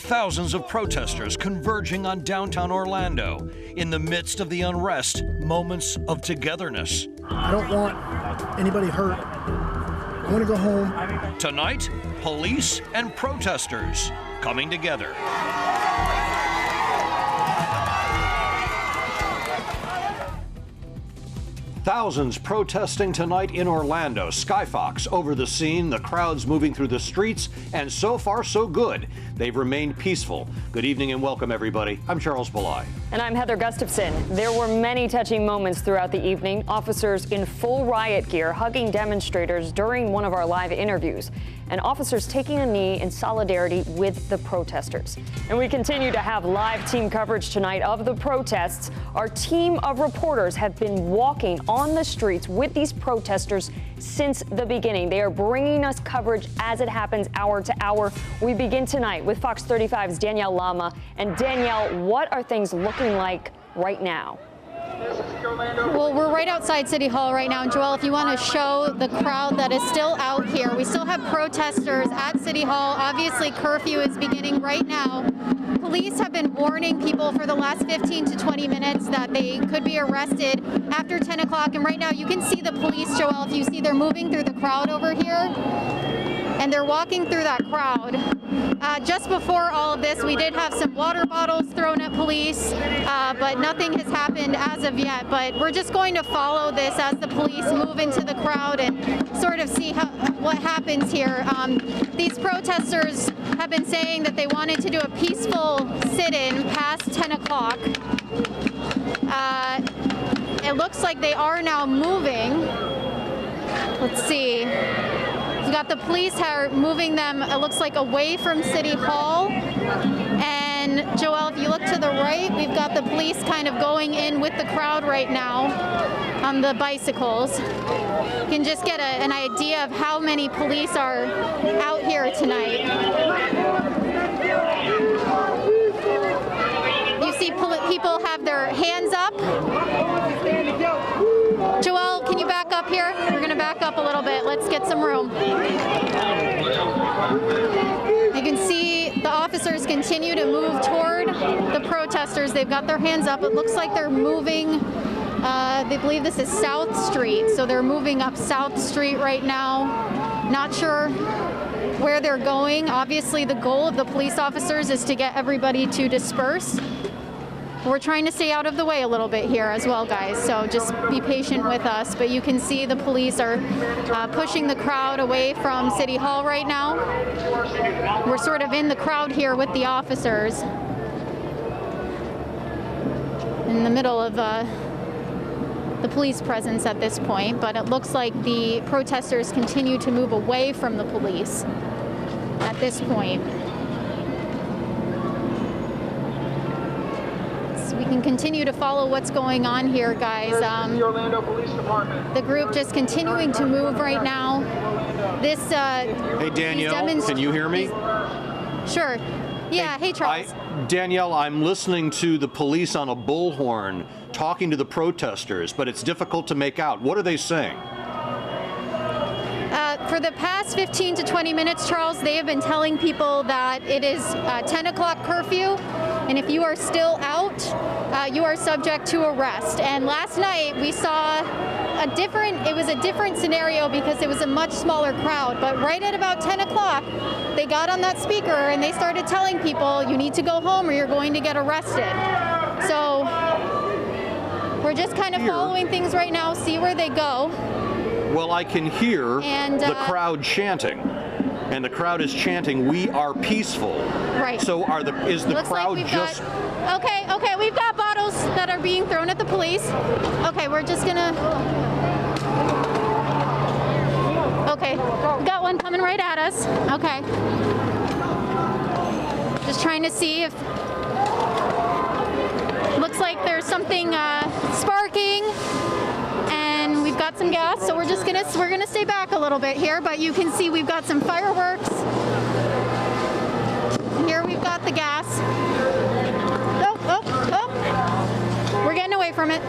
Thousands of protesters converging on downtown Orlando. In the midst of the unrest, moments of togetherness. I don't want anybody hurt. I want to go home. Tonight, police and protesters coming together. Thousands protesting tonight in Orlando. Skyfox over the scene, the crowds moving through the streets, and so far so good. They've remained peaceful. Good evening and welcome, everybody. I'm Charles Belay. And I'm Heather Gustafson. There were many touching moments throughout the evening. Officers in full riot gear hugging demonstrators during one of our live interviews, and officers taking a knee in solidarity with the protesters. And we continue to have live team coverage tonight of the protests. Our team of reporters have been walking on the streets with these protesters since the beginning. They are bringing us coverage as it happens hour to hour. We begin tonight with Fox 35's Danielle Lama. And Danielle, what are things looking like right now? Well, we're right outside City Hall right now. And Joelle, if you want to show the crowd that is still out here, we still have protesters at City Hall. Obviously, curfew is beginning right now. Police have been warning people for the last 15 to 20 minutes that they could be arrested after 10 o'clock. And right now you can see the police, Joelle, if you see they're moving through the crowd over here. And they're walking through that crowd. Just before all of this, we did have some water bottles thrown at police, but nothing has happened as of yet. But we're just going to follow this as the police move into the crowd and sort of see what happens here. These protesters have been saying that they wanted to do a peaceful sit-in past 10 o'clock. It looks like they are now moving. Let's see. We've got the police moving them, it looks like, away from City Hall. And Joelle, if you look to the right, we've got the police kind of going in with the crowd right now on the bicycles. You can just get an idea of how many police are out here tonight. You see people have their hands up. Joelle, can you back up here? We're going to back up a little bit. Let's get some room. You can see the officers continue to move toward the protesters. They've got their hands up. It looks like they're moving. They believe this is South Street, so they're moving up South Street right now. Not sure where they're going. Obviously, the goal of the police officers is to get everybody to disperse. We're trying to stay out of the way a little bit here as well, guys, so just be patient with us. But you can see the police are pushing the crowd away from City Hall right now. We're sort of in the crowd here with the officers in the middle of the police presence at this point, but it looks like the protesters continue to move away from the police at this point. We can continue to follow what's going on here, guys. The Orlando Police Department. The group just continuing to move right now. This. Hey, Danielle, can you hear me? Sure. Yeah. Hey, Charles. Danielle, I'm listening to the police on a bullhorn talking to the protesters, but it's difficult to make out. What are they saying? For the past 15 to 20 minutes, Charles, they have been telling people that it is 10 o'clock curfew, and if you are still out, you are subject to arrest. And last night we saw it was a different scenario because it was a much smaller crowd, but right at about 10 o'clock, they got on that speaker and they started telling people, you need to go home or you're going to get arrested. So we're just kind of following things right now, see where they go. Well, I can hear the crowd chanting, and the crowd is chanting, "We are peaceful." Right. So is the crowd just... Okay, we've got bottles that are being thrown at the police. Okay, we're just gonna... Okay, we got one coming right at us. Okay. Just trying to see if... Looks like there's something sparking. And we've got some gas, so we're gonna stay back a little bit here, but you can see we've got some fireworks. Here we've got the gas. Oh. We're getting away from it.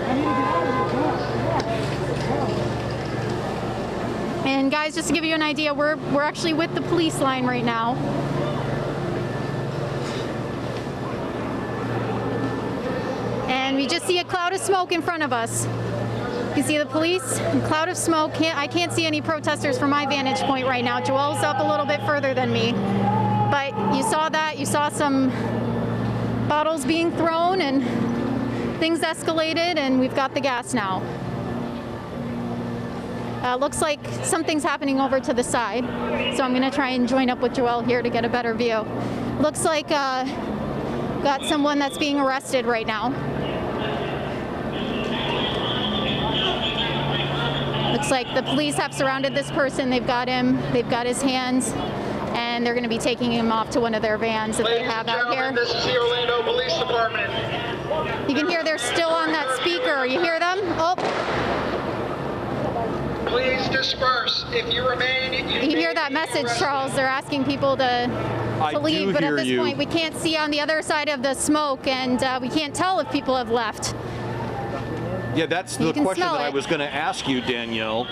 And guys, just to give you an idea, we're actually with the police line right now. we just see a cloud of smoke in front of us. You can see the police, cloud of smoke. I can't see any protesters from my vantage point right now. Joel's up a little bit further than me. But you saw that. You saw some bottles being thrown and things escalated, and we've got the gas now. Looks like something's happening over to the side. So I'm going to try and join up with Joel here to get a better view. Looks like got someone that's being arrested right now. Looks like the police have surrounded this person. They've got him, they've got his hands, and they're going to be taking him off to one of their vans that they have out here. This is the Orlando Police Department. You can hear they're still on that speaker. You hear them? Oh. Please disperse. If you remain, you hear that message, Charles. They're asking people to leave, but at this point we can't see on the other side of the smoke, and we can't tell if people have left. Yeah, that's the question that I was going to ask you, Danielle.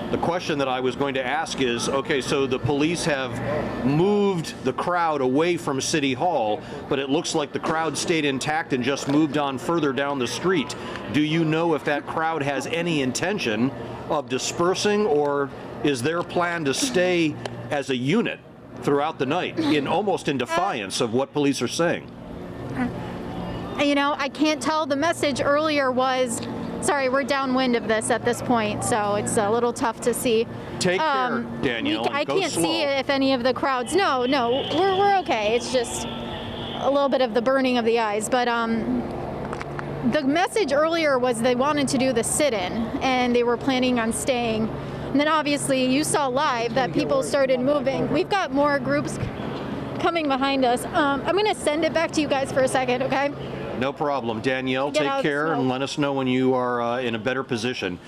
The question that I was going to ask is, okay, so the police have moved the crowd away from City Hall, but it looks like the crowd stayed intact and just moved on further down the street. Do you know if that crowd has any intention of dispersing, or is their plan to stay as a unit throughout the night, almost in defiance of what police are saying? You know, I can't tell. The message earlier was, sorry, we're downwind of this at this point, so it's a little tough to see. Take care, Danielle. I can't see if any of the crowds. No, we're okay. It's just a little bit of the burning of the eyes. But the message earlier was they wanted to do the sit-in, and they were planning on staying. And then obviously you saw live that people started moving. We've got more groups coming behind us. I'm going to send it back to you guys for a second, okay? No problem. Danielle, take care and let us know when you are in a better position.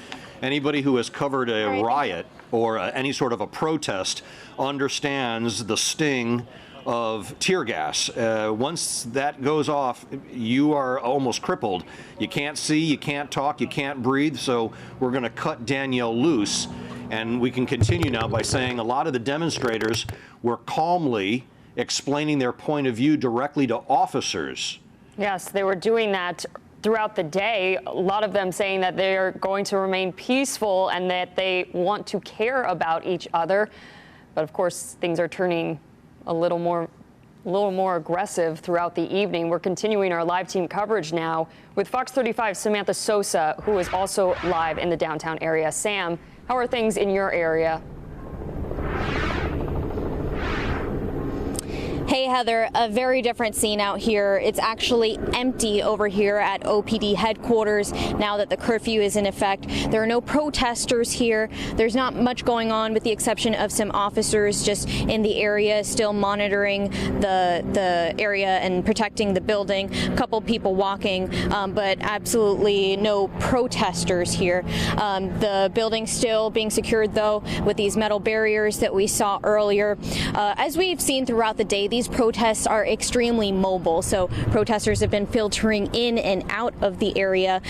Anybody who has covered a riot or any sort of a protest understands the sting of tear gas. Once that goes off, you are almost crippled. You can't see, you can't talk, you can't breathe, so we're going to cut Danielle loose. And we can continue now by saying a lot of the demonstrators were calmly explaining their point of view directly to officers. Yes, they were doing that throughout the day. A lot of them saying that they're going to remain peaceful and that they want to care about each other. But of course, things are turning a little more aggressive throughout the evening. We're continuing our live team coverage now with Fox 35's Samantha Sosa, who is also live in the downtown area. Sam, how are things in your area? Hey, Heather, a very different scene out here. It's actually empty over here at OPD headquarters now that the curfew is in effect. There are no protesters here. There's not much going on with the exception of some officers just in the area still monitoring the area and protecting the building. A couple people walking, but absolutely no protesters here. The building still being secured, though, with these metal barriers that we saw earlier. As we've seen throughout the day, these protests are extremely mobile, so protesters have been filtering in and out of the area.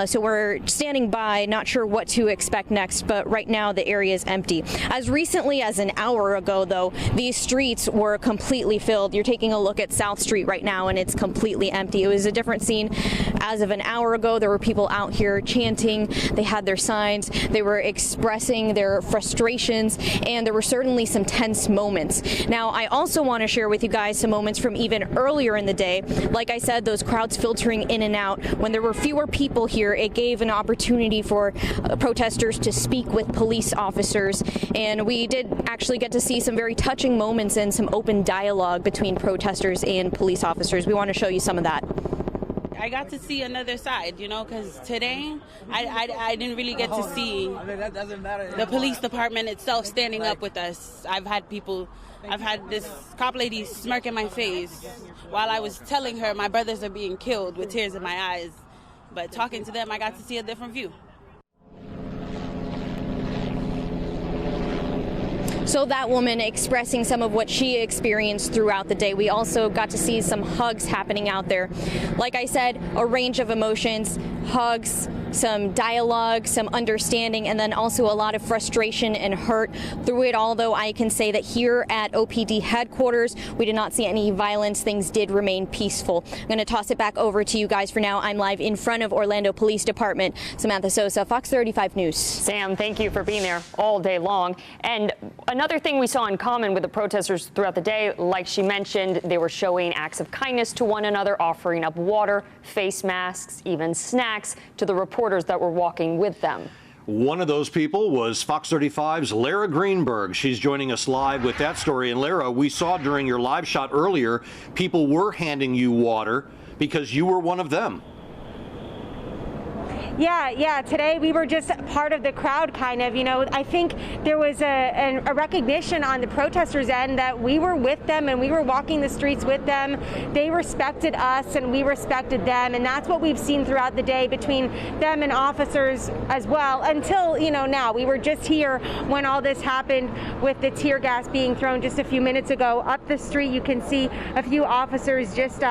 So we're standing by, not sure what to expect next, but right now the area is empty. As recently as an hour ago, though, these streets were completely filled. You're taking a look at South Street right now, and it's completely empty. It was a different scene. As of an hour ago, there were people out here chanting. They had their signs. They were expressing their frustrations, and there were certainly some tense moments. Now, I also want to share with you guys some moments from even earlier in the day. Like I said, those crowds filtering in and out. When there were fewer people here, it gave an opportunity for protesters to speak with police officers. And we did actually get to see some very touching moments and some open dialogue between protesters and police officers. We want to show you some of that. I got to see another side, you know, because today I didn't really get to see the police department itself standing up with us. I've had this cop lady smirk in my face while I was telling her my brothers are being killed with tears in my eyes. But talking to them, I got to see a different view. So that woman expressing some of what she experienced throughout the day. We also got to see some hugs happening out there. Like I said, a range of emotions, hugs, some dialogue, some understanding, and then also a lot of frustration and hurt through it all. Though I can say that here at OPD headquarters, we did not see any violence. Things did remain peaceful. I'm going to toss it back over to you guys for now. I'm live in front of Orlando Police Department. Samantha Sosa, Fox 35 News. Sam, thank you for being there all day long. And another thing we saw in common with the protesters throughout the day, like she mentioned, they were showing acts of kindness to one another, offering up water, face masks, even snacks to the reporters that were walking with them. One of those people was Fox 35's Lara Greenberg. She's joining us live with that story. And Lara, we saw during your live shot earlier, people were handing you water because you were one of them. Yeah. Today we were just part of the crowd, kind of. You know, I think there was a recognition on the protesters' end that we were with them and we were walking the streets with them. They respected us and we respected them, and that's what we've seen throughout the day between them and officers as well. Until, you know, now we were just here when all this happened with the tear gas being thrown just a few minutes ago. Up the street, you can see a few officers just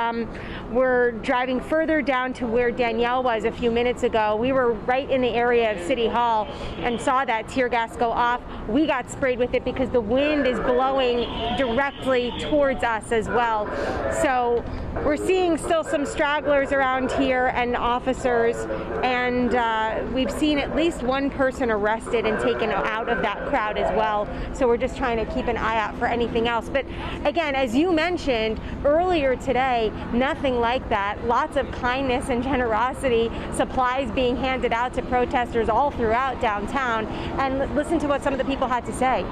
were driving further down to where Danielle was a few minutes ago. We were right in the area of City Hall and saw that tear gas go off. We got sprayed with it because the wind is blowing directly towards us as well. So we're seeing still some stragglers around here and officers, and we've seen at least one person arrested and taken out of that crowd as well. So we're just trying to keep an eye out for anything else. But again, as you mentioned earlier today, nothing like that. Lots of kindness and generosity, supplies being handed out to protesters all throughout downtown. And listen to what some of the people had to say.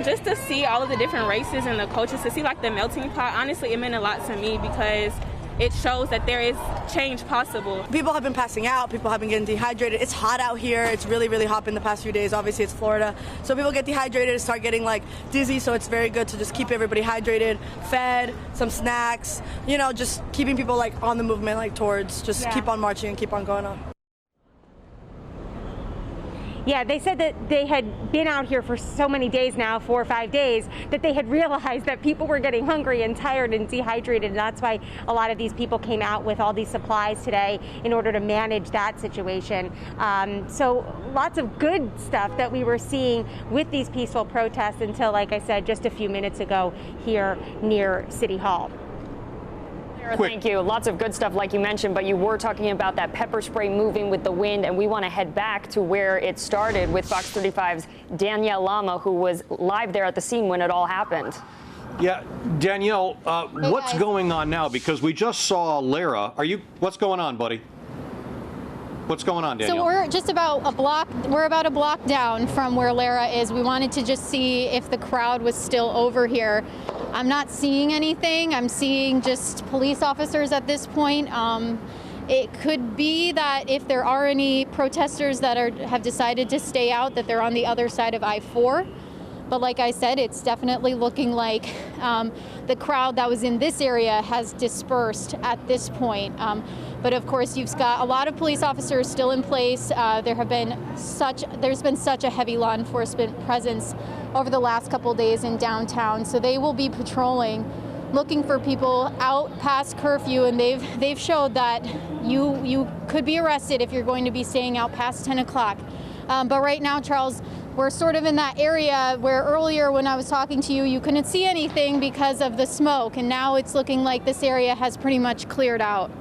Just to see all of the different races and the cultures, to see like the melting pot, honestly, it meant a lot to me because it shows that there is change possible. People have been passing out, people have been getting dehydrated. It's hot out here. It's really, really hot in the past few days. Obviously, it's Florida. So people get dehydrated and start getting like dizzy, so it's very good to just keep everybody hydrated, fed, some snacks, you know, just keeping people like on the movement, like towards just keep on marching and keep on going on. Yeah, they said that they had been out here for so many days now, 4 or 5 days, that they had realized that people were getting hungry and tired and dehydrated, and that's why a lot of these people came out with all these supplies today in order to manage that situation. So lots of good stuff that we were seeing with these peaceful protests until, like I said, just a few minutes ago here near City Hall. Thank you. Lots of good stuff, like you mentioned, but you were talking about that pepper spray moving with the wind, and we want to head back to where it started with Fox 35's Danielle Lama, who was live there at the scene when it all happened. Yeah, Danielle, what's going on now? Because we just saw Lara. What's going on, buddy? What's going on, Danielle? So we're just about a block down from where Lara is. We wanted to just see if the crowd was still over here. I'm not seeing anything. I'm seeing just police officers at this point. It could be that if there are any protesters that have decided to stay out, that they're on the other side of I-4. But like I said, it's definitely looking like the crowd that was in this area has dispersed at this point. But of course, you've got a lot of police officers still in place. There's been such a heavy law enforcement presence over the last couple days in downtown. So they will be patrolling, looking for people out past curfew, and they've showed that you could be arrested if you're going to be staying out past 10 o'clock. But right now, Charles, we're sort of in that area where earlier when I was talking to you, you couldn't see anything because of the smoke, and now it's looking like this area has pretty much cleared out.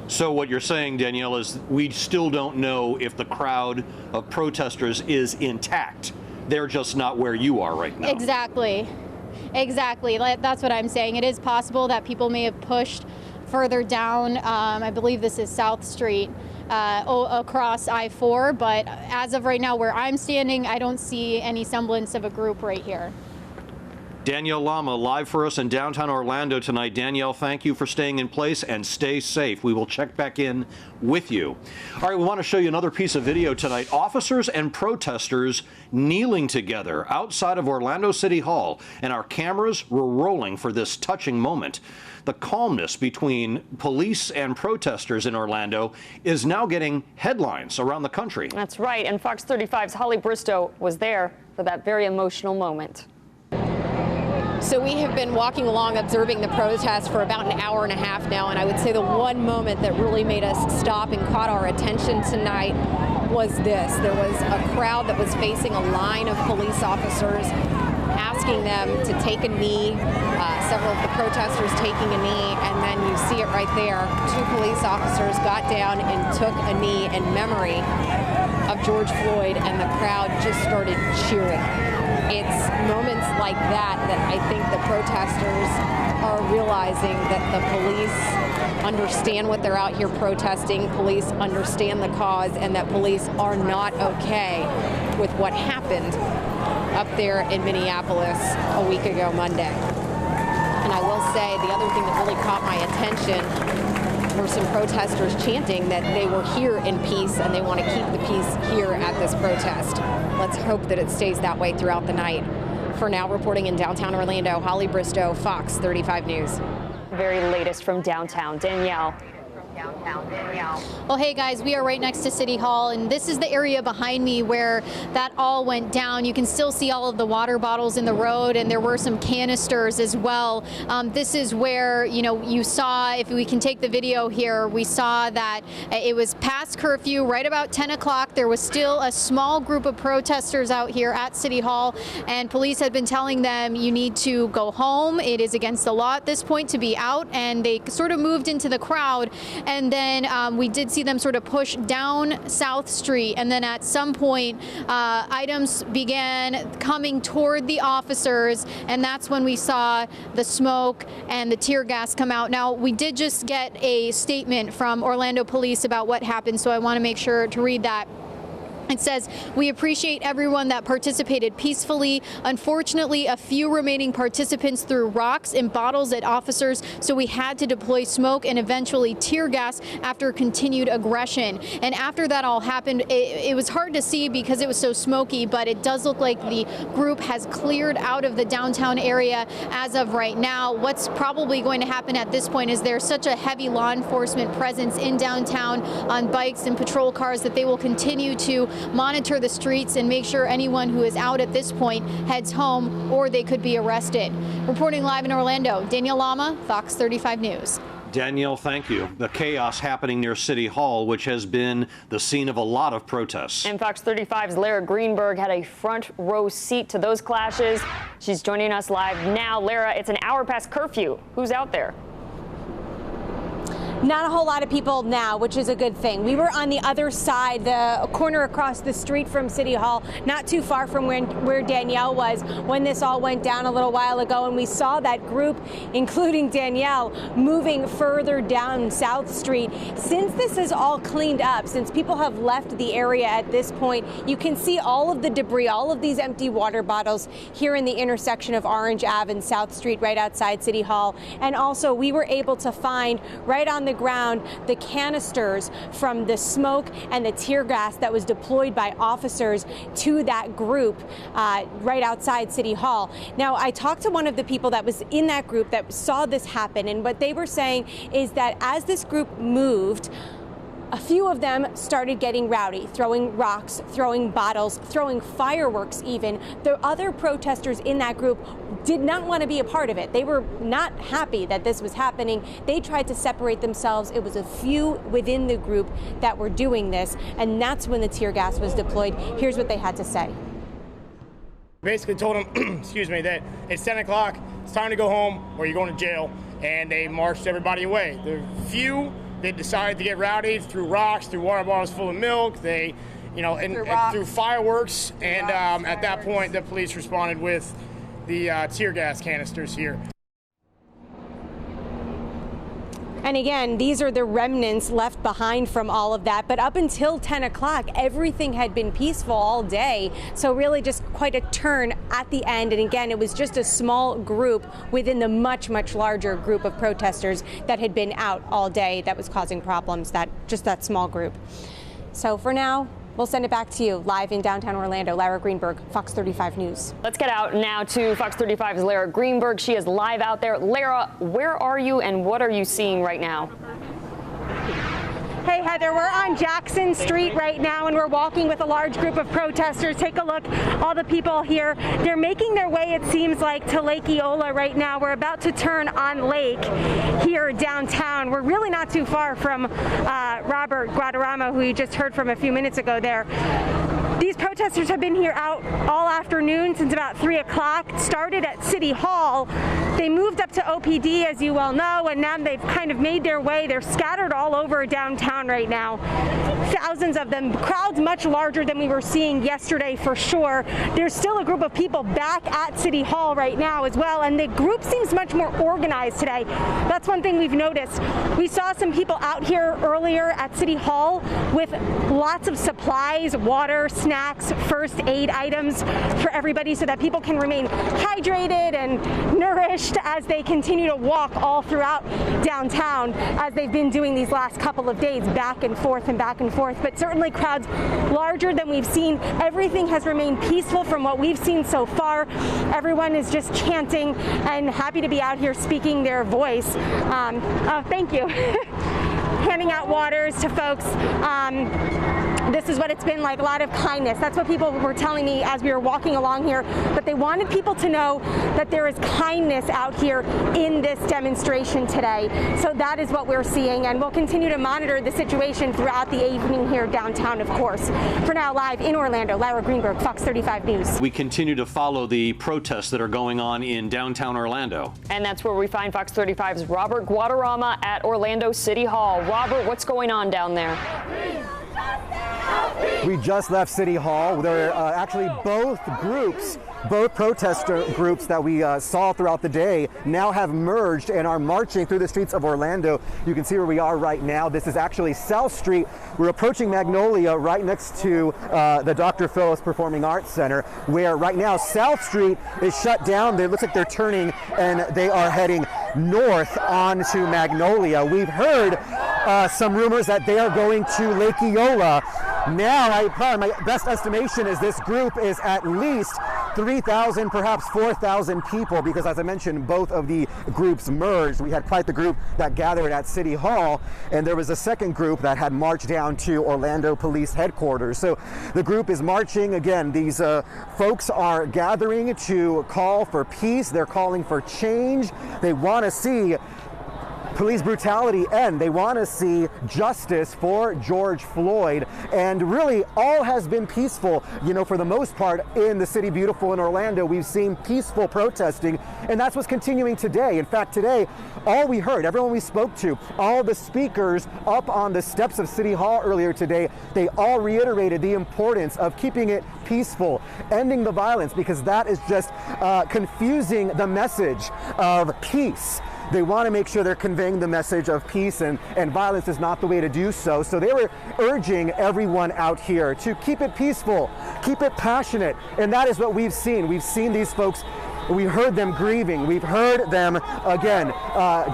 So what you're saying, Danielle, is we still don't know if the crowd of protesters is intact. They're just not where you are right now. Exactly. That's what I'm saying. It is possible that people may have pushed further down. I believe this is South Street. Across I-4, but as of right now where I'm standing, I don't see any semblance of a group right here. Danielle Lama live for us in downtown Orlando tonight. Danielle, thank you for staying in place and stay safe. We will check back in with you. All right, we want to show you another piece of video tonight. Officers and protesters kneeling together outside of Orlando City Hall, and our cameras were rolling for this touching moment. The calmness between police and protesters in Orlando is now getting headlines around the country. That's right, and Fox 35's Holly Bristow was there for that very emotional moment. So we have been walking along observing the protest for about an hour and a half now, and I would say the one moment that really made us stop and caught our attention tonight was this. There was a crowd that was facing a line of police officers asking them to take a knee, several of the protesters taking a knee, and then you see it right there. 2 police officers got down and took a knee in memory of George Floyd, and the crowd just started cheering. It's moments like that that I think the protesters are realizing that the police understand what they're out here protesting, police understand the cause, and that police are not okay with what happened up there in Minneapolis a week ago Monday. And I will say the other thing that really caught my attention were some protesters chanting that they were here in peace and they want to keep the peace here at this protest. Let's hope that it stays that way throughout the night. For now, reporting in downtown Orlando, Holly Bristow, Fox 35 News. Very latest from downtown, Danielle. Well, hey guys, we are right next to City Hall, and this is the area behind me where that all went down. You can still see all of the water bottles in the road, and there were some canisters as well. This is where, you saw, if we can take the video here, we saw that it was past curfew, right about 10 o'clock. There was still a small group of protesters out here at City Hall, and police had been telling them, you need to go home. It is against the law at this point to be out, and they sort of moved into the crowd. And then we did see them sort of push down South Street. And then at some point, items began coming toward the officers. And that's when we saw the smoke and the tear gas come out. Now, we did just get a statement from Orlando Police about what happened. So I want to make sure to read that. It says, we appreciate everyone that participated peacefully. Unfortunately, a few remaining participants threw rocks and bottles at officers, so we had to deploy smoke and eventually tear gas after continued aggression. And after that all happened, it was hard to see because it was so smoky, but it does look like the group has cleared out of the downtown area as of right now. What's probably going to happen at this point is there's such a heavy law enforcement presence in downtown on bikes and patrol cars that they will continue to monitor the streets and make sure anyone who is out at this point heads home, or they could be arrested. Reporting live in Orlando, Danielle Lama, Fox 35 News. Danielle, thank you. The chaos happening near City Hall, which has been the scene of a lot of protests. And Fox 35's Lara Greenberg had a front row seat to those clashes. She's joining us live now. Lara, it's an hour past curfew. Who's out there? Not a whole lot of people now, which is a good thing. We were on the other side, the corner across the street from City Hall, not too far from where Danielle was when this all went down a little while ago, and we saw that group, including Danielle, moving further down South Street. Since this is all cleaned up, since people have left the area at this point, you can see all of the debris, all of these empty water bottles here in the intersection of Orange Ave and South Street right outside City Hall. And also, we were able to find right on the ground the canisters from the smoke and the tear gas that was deployed by officers to that group right outside City Hall. Now, I talked to one of the people that was in that group that saw this happen, and what they were saying is that as this group moved, a few of them started getting rowdy, throwing rocks, throwing bottles, throwing fireworks even. The other protesters in that group did not want to be a part of it. They were not happy that this was happening. They tried to separate themselves. It was a few within the group that were doing this, and that's when the tear gas was deployed. Here's what they had to say. Basically told them, excuse me, that it's 10 o'clock, it's time to go home or you're going to jail, and they marched everybody away. There were few that decided to get rowdy, threw rocks, threw water bottles full of milk, they, and threw fireworks, and at that point the police responded with the tear gas canisters here. And again, these are the remnants left behind from all of that. But up until 10 o'clock, everything had been peaceful all day. So really just quite a turn at the end. And again, it was just a small group within the much, much larger group of protesters that had been out all day that was causing problems, just that small group. So for now, we'll send it back to you live in downtown Orlando. Lara Greenberg, Fox 35 News. Let's get out now to Fox 35's Lara Greenberg. She is live out there. Lara, where are you and what are you seeing right now? Hey Heather, we're on Jackson Street right now and we're walking with a large group of protesters. Take a look, all the people here. They're making their way, it seems like, to Lake Eola right now. We're about to turn on Lake here downtown. We're really not too far from Robert Guaderrama, who you just heard from a few minutes ago there. These protesters have been here out all afternoon since about 3 o'clock. Started at City Hall. They moved up to OPD, as you well know, and now they've kind of made their way. They're scattered all over downtown right now. Thousands of them. Crowds much larger than we were seeing yesterday for sure. There's still a group of people back at City Hall right now as well, and the group seems much more organized today. That's one thing we've noticed. We saw some people out here earlier at City Hall with lots of supplies, water, snacks, first aid items for everybody so that people can remain hydrated and nourished as they continue to walk all throughout downtown, as they've been doing these last couple of days, back and forth and back and forth. But certainly crowds larger than we've seen. Everything has remained peaceful from what we've seen so far. Everyone is just chanting and happy to be out here speaking their voice. Thank you. Handing out waters to folks. This is what it's been like, a lot of kindness. That's what people were telling me as we were walking along here, but they wanted people to know that there is kindness out here in this demonstration today. So that is what we're seeing, and we'll continue to monitor the situation throughout the evening here downtown, of course. For now, live in Orlando, Lara, Greenberg, Fox 35 News. We continue to follow the protests that are going on in downtown Orlando. And that's where we find Fox 35's Robert Guaderrama at Orlando City Hall. Robert, what's going on down there? We just left City Hall. There are actually both protester groups that we saw throughout the day now have merged and are marching through the streets of Orlando. You can see where we are right now. This is actually South Street. We're approaching Magnolia right next to the Dr. Phillips Performing Arts Center, where right now South Street is shut down. It looks like they're turning and they are heading north onto Magnolia. We've heard some rumors that they are going to Lake Eola. Now, probably my best estimation is this group is at least 3,000, perhaps 4,000 people, because as I mentioned, both of the groups merged. We had quite the group that gathered at City Hall, and there was a second group that had marched down to Orlando Police Headquarters. So the group is marching. Again, these folks are gathering to call for peace. They're calling for change. They want to see police brutality end. They want to see justice for George Floyd, and really all has been peaceful, for the most part in the city beautiful in Orlando. We've seen peaceful protesting, and that's what's continuing today. In fact, today, all we heard, everyone we spoke to, all the speakers up on the steps of City Hall earlier today, they all reiterated the importance of keeping it peaceful, ending the violence, because that is just confusing the message of peace. They want to make sure they're conveying the message of peace, and violence is not the way to do so. So they were urging everyone out here to keep it peaceful, keep it passionate, and that is what we've seen. We've seen these folks, we heard them grieving, we've heard them, again,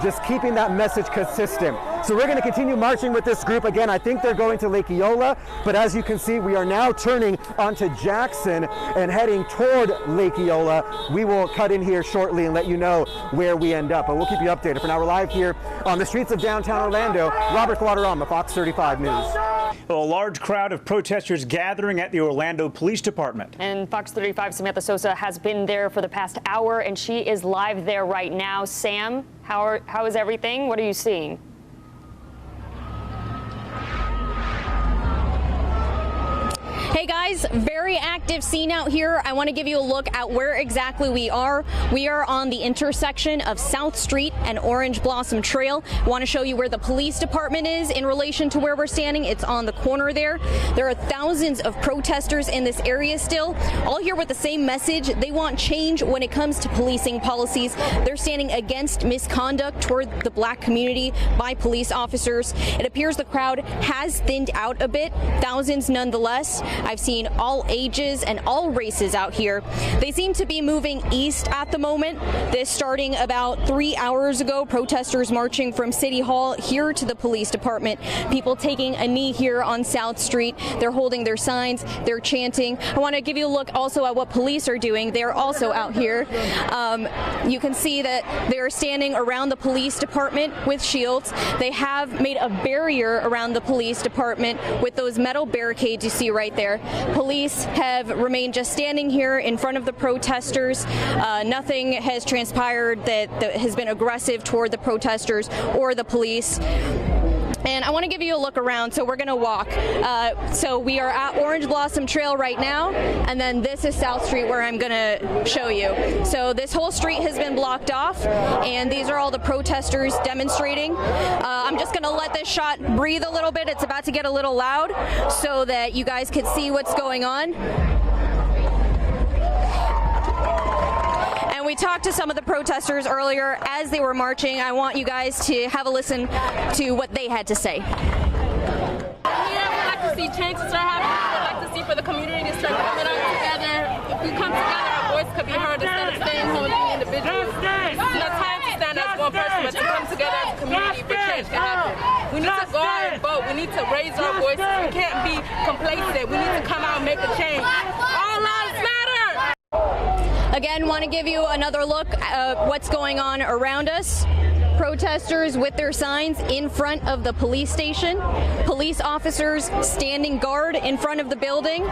just keeping that message consistent. So we're going to continue marching with this group. Again, I think they're going to Lake Eola, but as you can see, we are now turning onto Jackson and heading toward Lake Eola. We will cut in here shortly and let you know where we end up, but we'll keep you updated. For now, we're live here on the streets of downtown Orlando. Robert Guaderrama, Fox 35 News. A large crowd of protesters gathering at the Orlando Police Department. And Fox 35 Samantha Sosa has been there for the past hour, and she is live there right now. Sam, how is everything? What are you seeing? Hey guys, very active scene out here. I want to give you a look at where exactly we are. We are on the intersection of South Street and Orange Blossom Trail. I want to show you where the police department is in relation to where we're standing. It's on the corner there. There are thousands of protesters in this area still, all here with the same message. They want change when it comes to policing policies. They're standing against misconduct toward the black community by police officers. It appears the crowd has thinned out a bit, thousands nonetheless. I've seen all ages and all races out here. They seem to be moving east at the moment. This starting about 3 hours ago, protesters marching from City Hall here to the police department. People taking a knee here on South Street. They're holding their signs, they're chanting. I want to give you a look also at what police are doing. They're also out here. You can see that they're standing around the police department with shields. They have made a barrier around the police department with those metal barricades you see right there. Police have remained just standing here in front of the protesters. Nothing has transpired that has been aggressive toward the protesters or the police. And I want to give you a look around, so we're going to walk. So we are at Orange Blossom Trail right now, and then this is South Street where I'm going to show you. So this whole street has been blocked off, and these are all the protesters demonstrating. I'm just going to let this shot breathe a little bit. It's about to get a little loud so that you guys can see what's going on. We talked to some of the protesters earlier as they were marching. I want you guys to have a listen to what they had to say. Yeah, we'd like to see changes start happening. We'd like to see for the community to start coming out together. If we come together, our voice could be heard instead of staying home and being individuals. It's not time to stand as one person, but to come together as a community for change to happen. We need to go out and vote. We need to raise our voices. We can't be complacent. We need to come out and make a change. All lives matter. Again, want to give you another look at what's going on around us. Protesters with their signs in front of the police station. Police officers standing guard in front of the building.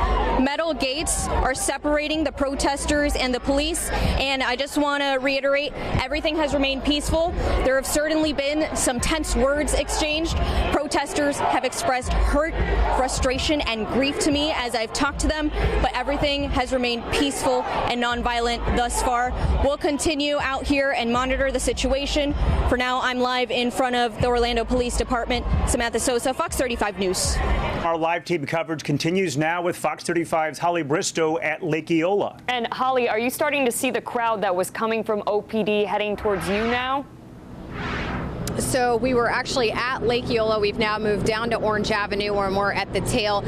Metal gates are separating the protesters and the police. And I just want to reiterate, everything has remained peaceful. There have certainly been some tense words exchanged. Protesters have expressed hurt, frustration, and grief to me as I've talked to them, but everything has remained peaceful and nonviolent thus far. We'll continue out here and monitor the situation. For now, I'm live in front of the Orlando Police Department. Samantha Sosa, Fox 35 News. Our live TV coverage continues now with Fox 35's Holly Bristow at Lake Eola. And Holly, are you starting to see the crowd that was coming from OPD heading towards you now? So we were actually at Lake Eola. We've now moved down to Orange Avenue, where we're at the tail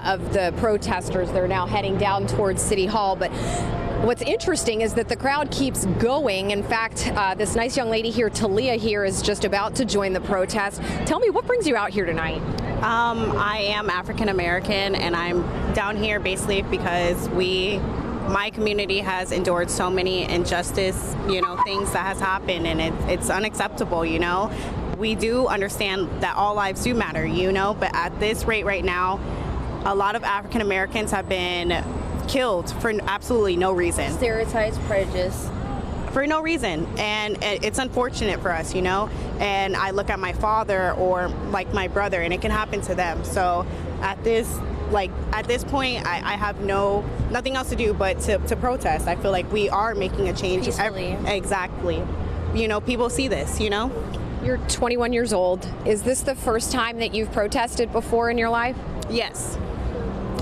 of the protesters. They're now heading down towards City Hall. But what's interesting is that the crowd keeps going. In fact, this nice young lady here, Talia here, is just about to join the protest. Tell me, what brings you out here tonight? I am African American, and I'm down here basically because my community has endured so many injustice, things that has happened, and it's unacceptable, We do understand that all lives do matter, but at this rate right now, a lot of African Americans have been killed for absolutely no reason. Stereotypes, prejudice. For no reason, and it's unfortunate for us, and I look at my father or like my brother, and it can happen to them. So at this point, I have nothing else to do but to protest. I feel like we are making a change. Peacefully. Exactly. People see this, You're 21 years old. Is this the first time that you've protested before in your life? Yes.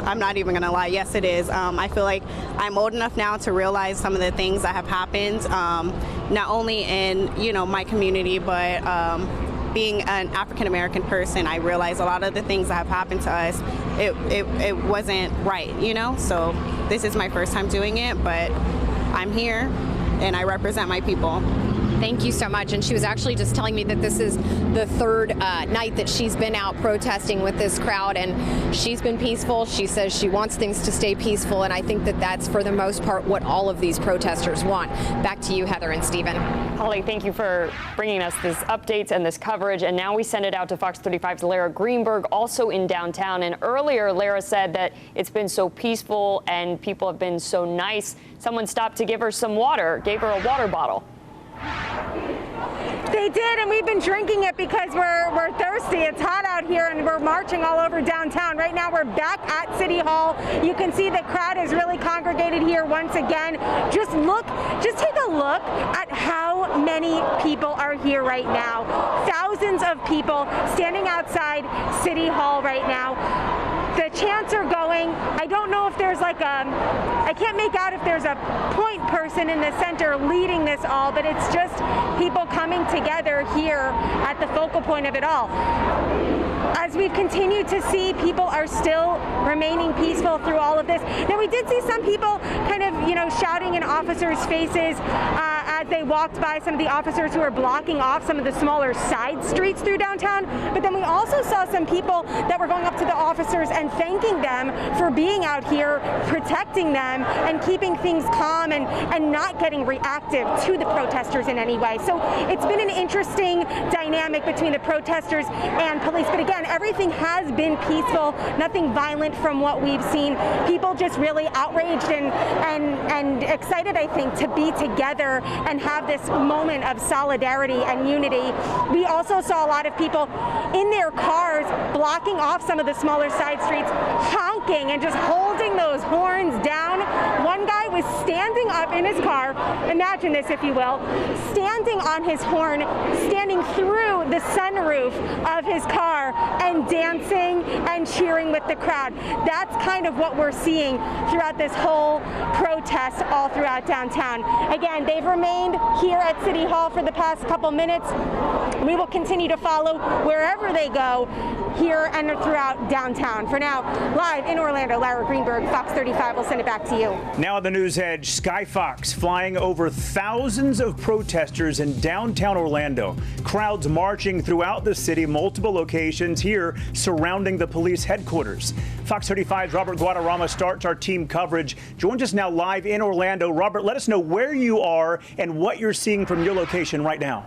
I'm not even going to lie. Yes, it is. I feel like I'm old enough now to realize some of the things that have happened, not only in, my community, but being an African-American person, I realize a lot of the things that have happened to us, it wasn't right, So this is my first time doing it, but I'm here and I represent my people. Thank you so much. And she was actually just telling me that this is the third night that she's been out protesting with this crowd, and she's been peaceful. She says she wants things to stay peaceful, and I think that that's for the most part what all of these protesters want. Back to you, Heather and Stephen. Holly, thank you for bringing us this updates and this coverage. And now we send it out to Fox 35's Lara Greenberg, also in downtown. And earlier, Lara said that it's been so peaceful and people have been so nice. Someone stopped to give her some water, gave her a water bottle. They did, and we've been drinking it because we're thirsty. It's hot out here, and we're marching all over downtown. Right now, we're back at City Hall. You can see the crowd is really congregated here once again. Just take a look at how many people are here right now. Thousands of people standing outside City Hall right now. The chants are going. I don't know if there's I can't make out if there's a point person in the center leading this all, but it's just people coming together here at the focal point of it all. as we've continued to see, people are still remaining peaceful through all of this. Now, we did see some people kind of, shouting in officers' faces as they walked by, some of the officers who were blocking off some of the smaller side streets through downtown. But then we also saw some people that were going up to the officers and thanking them for being out here, protecting them, and keeping things calm and not getting reactive to the protesters in any way. So it's been an interesting dynamic between the protesters and police. But again, everything has been peaceful, nothing violent from what we've seen. People just really outraged and excited, I think, to be together and have this moment of solidarity and unity. We also saw a lot of people in their cars blocking off some of the smaller side streets, honking and just holding those horns down. One guy was standing up in his car, imagine this if you will, standing on his horn, standing through the sunroof of his car and dancing and cheering with the crowd. That's kind of what we're seeing throughout this whole protest all throughout downtown. Again, they've remained here at City Hall for the past couple minutes. We will continue to follow wherever they go here and throughout downtown. For now, live in Orlando, Lara, Greenberg, Fox 35. We'll send it back to you. Now at the news edge, Skyfox flying over thousands of protesters in downtown Orlando. Crowds marching throughout the city, multiple locations here surrounding the police headquarters. Fox 35's Robert Guaderrama starts our team coverage. Joins us now live in Orlando. Robert, let us know where you are and what you're seeing from your location right now.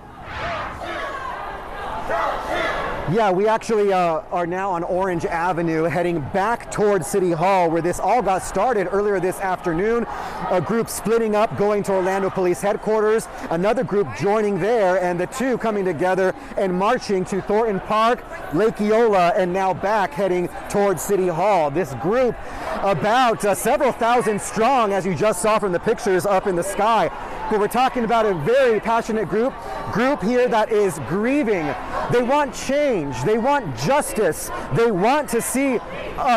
Yeah, we actually are now on Orange Avenue heading back towards City Hall, where this all got started earlier this afternoon. A group splitting up, going to Orlando Police Headquarters, another group joining there, and the two coming together and marching to Thornton Park, Lake Eola, and now back heading towards City Hall. This group, about several thousand strong, as you just saw from the pictures up in the sky. But we're talking about a very passionate group here that is grieving. They want change. They want justice. They want to see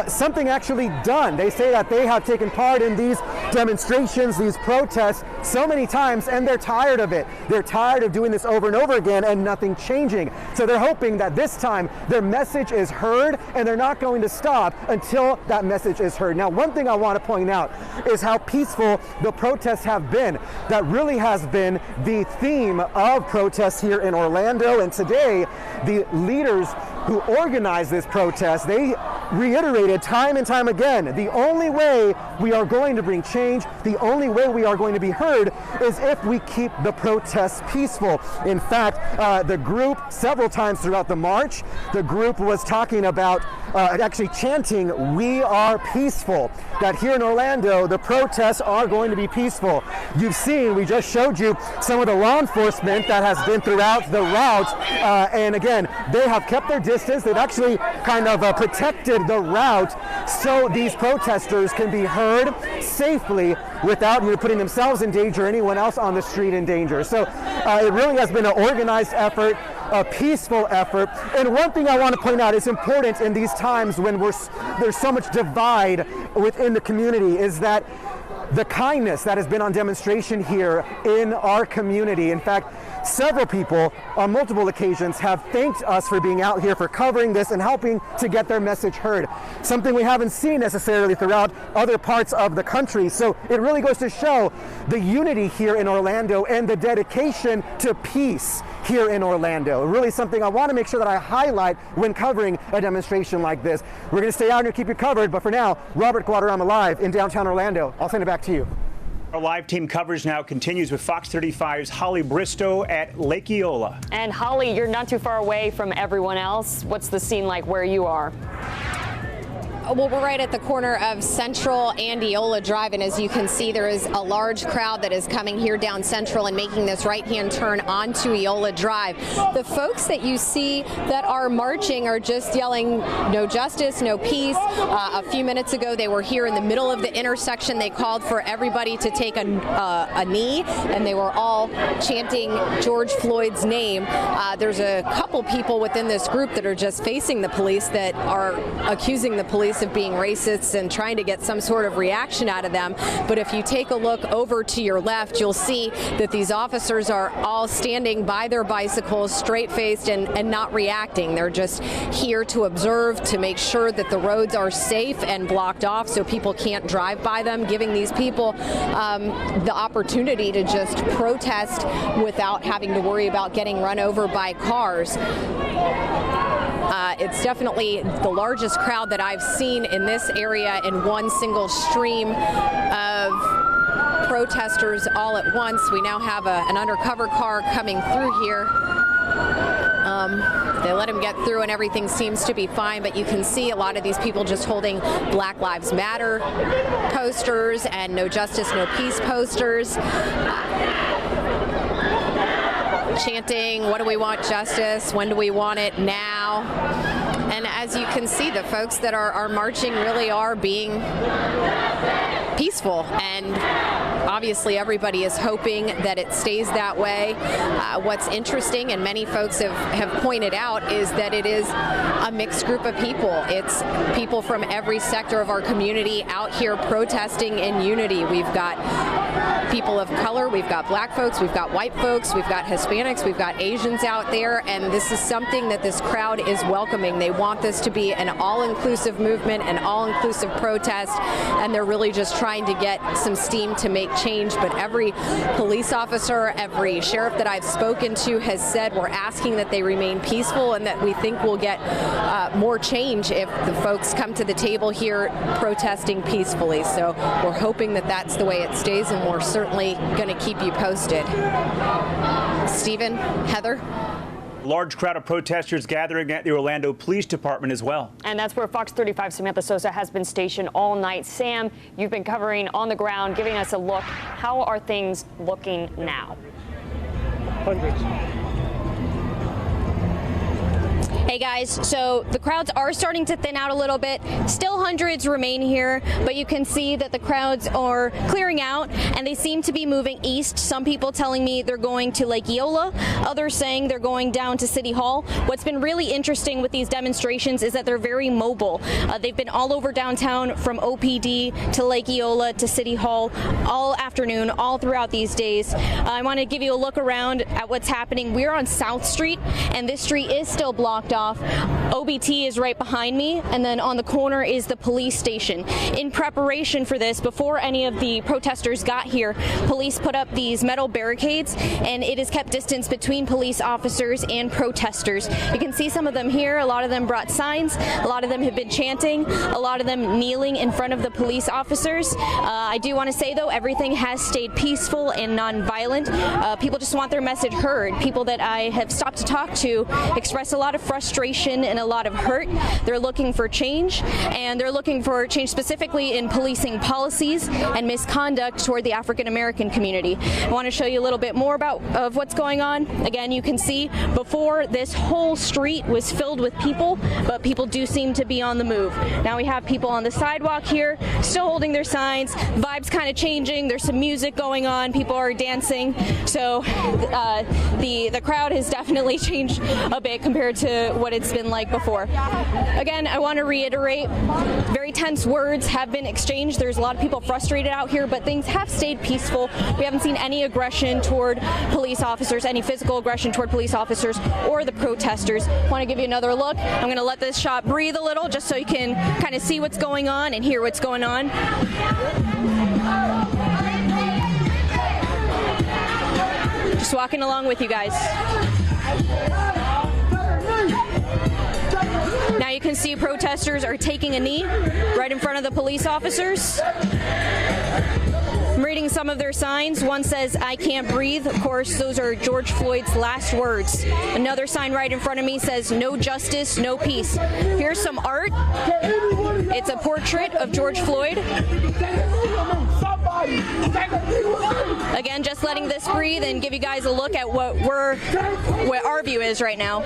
something actually done. They say that they have taken part in these demonstrations, these protests so many times, and they're tired of it. They're tired of doing this over and over again and nothing changing. So they're hoping that this time their message is heard, and they're not going to stop until that message is heard. Now, one thing I want to point out is how peaceful the protests have been. That really has been the theme of protests here in Orlando. And today, the leaders who organized this protest, they reiterated time and time again, the only way we are going to bring change, the only way we are going to be heard is if we keep the protests peaceful. In fact, the group, several times throughout the march, the group was talking about actually chanting, "We are peaceful," that here in Orlando, the protests are going to be peaceful. You've seen, we just showed you some of the law enforcement that has been throughout the route, and again, they have kept their distance. They've actually kind of protected the route so these protesters can be heard safely without putting themselves in danger or anyone else on the street in danger. So it really has been an organized effort, a peaceful effort. And one thing I want to point out is important in these times when there's so much divide within the community is that the kindness that has been on demonstration here in our community. In fact, several people on multiple occasions have thanked us for being out here, for covering this and helping to get their message heard. Something we haven't seen necessarily throughout other parts of the country. So it really goes to show the unity here in Orlando and the dedication to peace here in Orlando. Really something I want to make sure that I highlight when covering a demonstration like this. We're going to stay out here and keep you covered, but for now, Robert Guaderrama live in downtown Orlando. I'll send it back to you. Our live team coverage now continues with Fox 35's Holly Bristow at Lake Eola. And Holly, you're not too far away from everyone else. What's the scene like where you are? Well, we're right at the corner of Central and Eola Drive, and as you can see, there is a large crowd that is coming here down Central and making this right-hand turn onto Eola Drive. The folks that you see that are marching are just yelling, "No justice, no peace." A few minutes ago, they were here in the middle of the intersection. They called for everybody to take a knee, and they were all chanting George Floyd's name. There's a couple couple people within this group that are just facing the police that are accusing the police of being racists and trying to get some sort of reaction out of them. But if you take a look over to your left, you'll see that these officers are all standing by their bicycles, straight-faced and not reacting. They're just here to observe, to make sure that the roads are safe and blocked off so people can't drive by them, giving these people the opportunity to just protest without having to worry about getting run over by cars. It's definitely the largest crowd that I've seen in this area in one single stream of protesters all at once. We now have an undercover car coming through here. They let him get through and everything seems to be fine, but you can see a lot of these people just holding Black Lives Matter posters and No Justice, No Peace posters. Chanting, what do we want justice? When do we want it? Now. And as you can see, the folks that are marching really are being peaceful, and obviously everybody is hoping that it stays that way. What's interesting, and many folks have pointed out, is that it is a mixed group of people. It's people from every sector of our community out here protesting in unity. We've got people of color, we've got black folks, we've got white folks, we've got Hispanics, we've got Asians out there, and this is something that this crowd is welcoming. They want this to be an all-inclusive movement, an all-inclusive protest, and they're really just trying to get some steam to make change. But every police officer, every sheriff that I've spoken to has said we're asking that they remain peaceful and that we think we'll get more change if the folks come to the table here protesting peacefully. So we're hoping that that's the way it stays, and we're certainly going to keep you posted. Stephen, Heather? Large crowd of protesters gathering at the Orlando Police Department as well. And that's where Fox 35 Samantha Sosa has been stationed all night. Sam, you've been covering on the ground, giving us a look. How are things looking now? Hundreds. Hey guys, so the crowds are starting to thin out a little bit. Still hundreds remain here, but you can see that the crowds are clearing out and they seem to be moving east. Some people telling me they're going to Lake Eola, others saying they're going down to City Hall. What's been really interesting with these demonstrations is that they're very mobile. They've been all over downtown, from OPD to Lake Eola to City Hall, all afternoon, all throughout these days. I want to give you a look around at what's happening. We're on South Street, and this street is still blocked off. OBT is right behind me, and then on the corner is the police station. In preparation for this, before any of the protesters got here, police put up these metal barricades, and it has kept distance between police officers and protesters. You can see some of them here. A lot of them brought signs. A lot of them have been chanting. A lot of them kneeling in front of the police officers. I do want to say, though, everything has stayed peaceful and nonviolent. People just want their message heard. People that I have stopped to talk to express a lot of frustration and a lot of hurt. They're looking for change, and they're looking for change specifically in policing policies and misconduct toward the African American community. I want to show you a little bit more of what's going on. Again, you can see before this whole street was filled with people, but people do seem to be on the move. Now we have people on the sidewalk here still holding their signs. Vibes kind of changing. There's some music going on. People are dancing. So the crowd has definitely changed a bit compared to what it's been like before. Again, I want to reiterate, very tense words have been exchanged. There's a lot of people frustrated out here, but things have stayed peaceful. We haven't seen any aggression toward police officers, any physical aggression toward police officers or the protesters. I want to give you another look. I'm going to let this shot breathe a little just so you can kind of see what's going on and hear what's going on. Just walking along with you guys. Now you can see protesters are taking a knee right in front of the police officers. I'm reading some of their signs. One says, "I can't breathe." Of course, those are George Floyd's last words. Another sign right in front of me says, "No justice, no peace." Here's some art. It's a portrait of George Floyd. Again, just letting this breathe and give you guys a look at what our view is right now.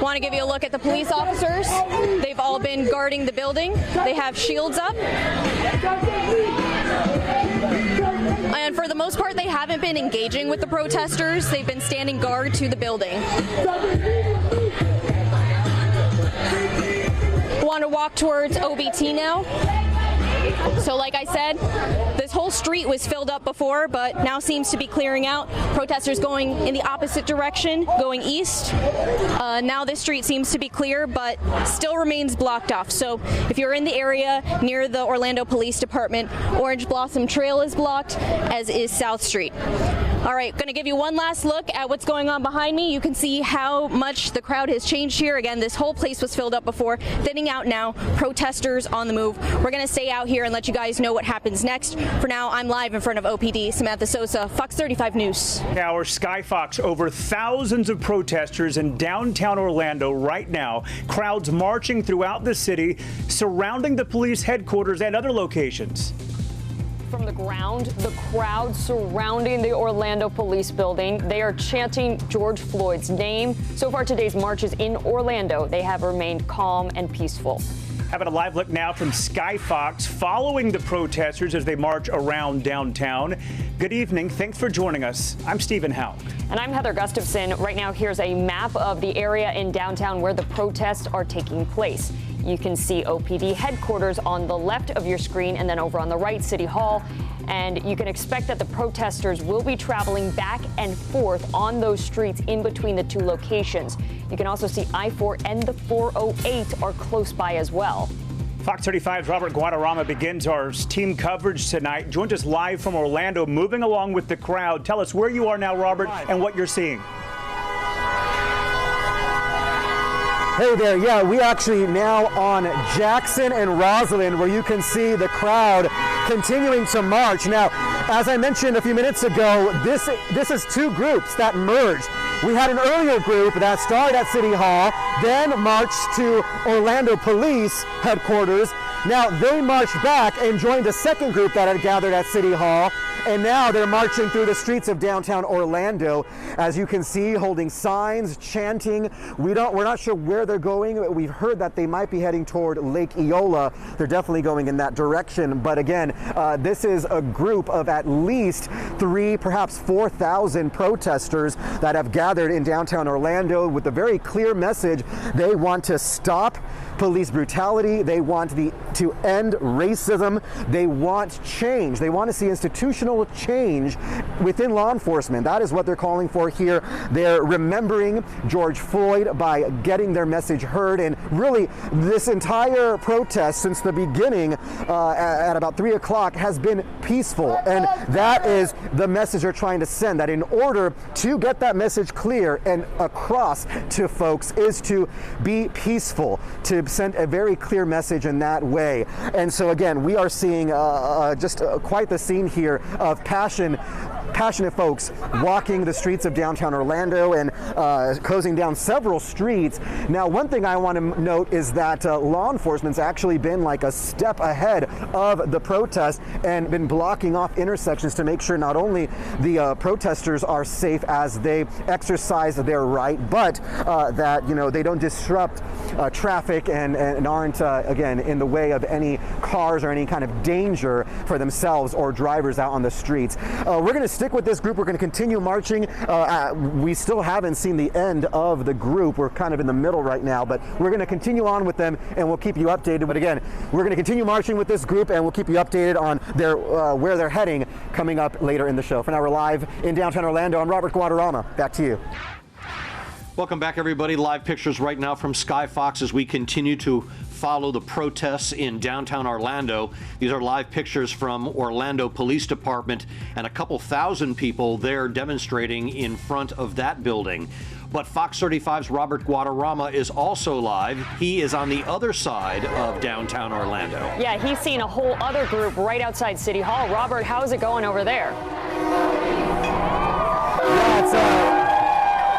Want to give you a look at the police officers. They've all been guarding the building. They have shields up. And for the most part, they haven't been engaging with the protesters. They've been standing guard to the building. Want to walk towards OBT now. So like I said, this whole street was filled up before, but now seems to be clearing out. Protesters going in the opposite direction, going east. Now this street seems to be clear, but still remains blocked off. So if you're in the area near the Orlando Police Department, Orange Blossom Trail is blocked, as is South Street. All right, going to give you one last look at what's going on behind me. You can see how much the crowd has changed here. Again, this whole place was filled up before, thinning out now, protesters on the move. We're going to stay out here and let you guys know what happens next. For now, I'm live in front of OPD. Samantha Sosa, Fox 35 News. Our Skyfox, over thousands of protesters in downtown Orlando right now. Crowds marching throughout the city, surrounding the police headquarters and other locations. From the ground, the crowd surrounding the Orlando Police Building. They are chanting George Floyd's name. So far, today's marches in Orlando, they have remained calm and peaceful. Having a live look now from Skyfox, following the protesters as they march around downtown. Good evening. Thanks for joining us. I'm Stephen Howe. And I'm Heather Gustafson. Right now, here's a map of the area in downtown where the protests are taking place. You can see OPD headquarters on the left of your screen, and then over on the right, City Hall. And you can expect that the protesters will be traveling back and forth on those streets in between the two locations. You can also see I-4 and the 408 are close by as well. Fox 35's Robert Guaderrama begins our team coverage tonight. Joins us live from Orlando, moving along with the crowd. Tell us where you are now, Robert, and what you're seeing. Hey there, yeah, we actually now on Jackson and Roslyn, where you can see the crowd continuing to march. Now, as I mentioned a few minutes ago, this is two groups that merged. We had an earlier group that started at City Hall, then marched to Orlando Police Headquarters. Now, they marched back and joined a second group that had gathered at City Hall, and now they're marching through the streets of downtown Orlando, as you can see, holding signs, chanting. We're not sure where they're going. We've heard that they might be heading toward Lake Eola. They're definitely going in that direction. But again, this is a group of at least 3,000, perhaps 4,000 protesters that have gathered in downtown Orlando with a very clear message. They want to stop police brutality. They want to end racism. They want change. They want to see institutional change within law enforcement. That is what they're calling for here. They're remembering George Floyd by getting their message heard. And really, this entire protest since the beginning at about 3 o'clock has been peaceful. And that is the message they're trying to send, that in order to get that message clear and across to folks is to be peaceful, to send a very clear message in that way. And so again, we are seeing just quite the scene here of passionate folks walking the streets of downtown Orlando and closing down several streets. Now, one thing I want to note is that law enforcement's actually been like a step ahead of the protest and been blocking off intersections to make sure not only the protesters are safe as they exercise their right, but that, you know, they don't disrupt traffic and aren't, again, in the way of any cars or any kind of danger for themselves or drivers out on the streets. We're going to stick with this group. We're going to continue marching. We still haven't seen the end of the group. We're kind of in the middle right now, but we're going to continue on with them and we'll keep you updated. But again, we're going to continue marching with this group and we'll keep you updated on their where they're heading coming up later in the show. For now, we're live in downtown Orlando. I'm Robert Guaderrama. Back to you. Welcome back, everybody. Live pictures right now from Skyfox as we continue to follow the protests in downtown Orlando. These are live pictures from Orlando Police Department and a couple thousand people there demonstrating in front of that building. But Fox 35's Robert Guaderrama is also live. He is on the other side of downtown Orlando. Yeah, he's seen a whole other group right outside City Hall. Robert, how's it going over there?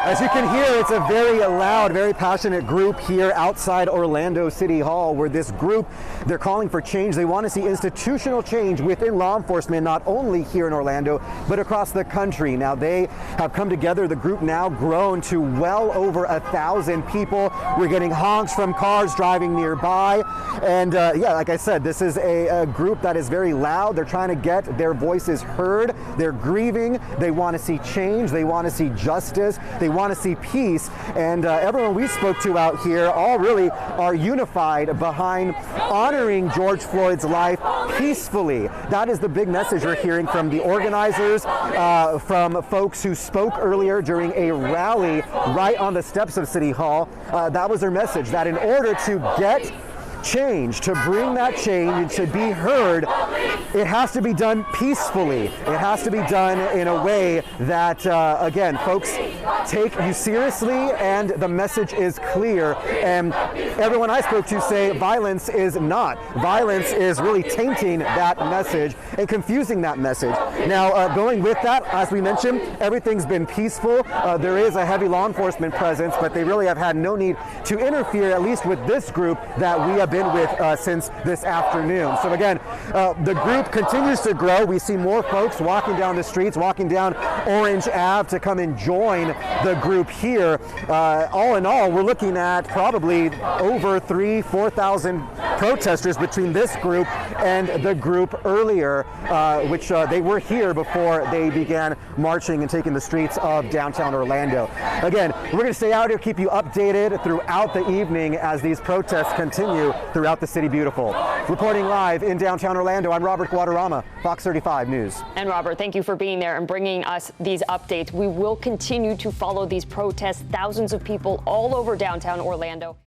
Yeah, As you can hear, it's a very loud, very passionate group here outside Orlando City Hall, where this group, they're calling for change. They want to see institutional change within law enforcement, not only here in Orlando, but across the country. Now, they have come together. The group now grown to well over 1,000 people. We're getting honks from cars driving nearby. And yeah, like I said, this is a group that is very loud. They're trying to get their voices heard. They're grieving. They want to see change. They want to see justice. They want to see peace, and everyone we spoke to out here all really are unified behind honoring George Floyd's life peacefully. That is the big message we're hearing from the organizers, from folks who spoke earlier during a rally right on the steps of City Hall. That was their message, that in order to get change, to bring that change and to be heard, it has to be done peacefully. It has to be done in a way that, again, folks take you seriously, and the message is clear. And everyone I spoke to say violence is not. Violence is really tainting that message and confusing that message. Now, going with that, as we mentioned, everything's been peaceful. There is a heavy law enforcement presence, but they really have had no need to interfere, at least with this group that we have been with since this afternoon. So again, the group continues to grow. We see more folks walking down the streets, walking down Orange Ave to come and join the group here. All in all, we're looking at probably over 4,000 protesters between this group and the group earlier, which they were here before they began marching and taking the streets of downtown Orlando. Again, we're going to stay out here, keep you updated throughout the evening as these protests continue throughout the city beautiful. Reporting live in downtown Orlando, I'm Robert Guaderrama, Fox 35 News. And Robert, thank you for being there and bringing us these updates. We will continue to follow these protests, thousands of people all over downtown Orlando.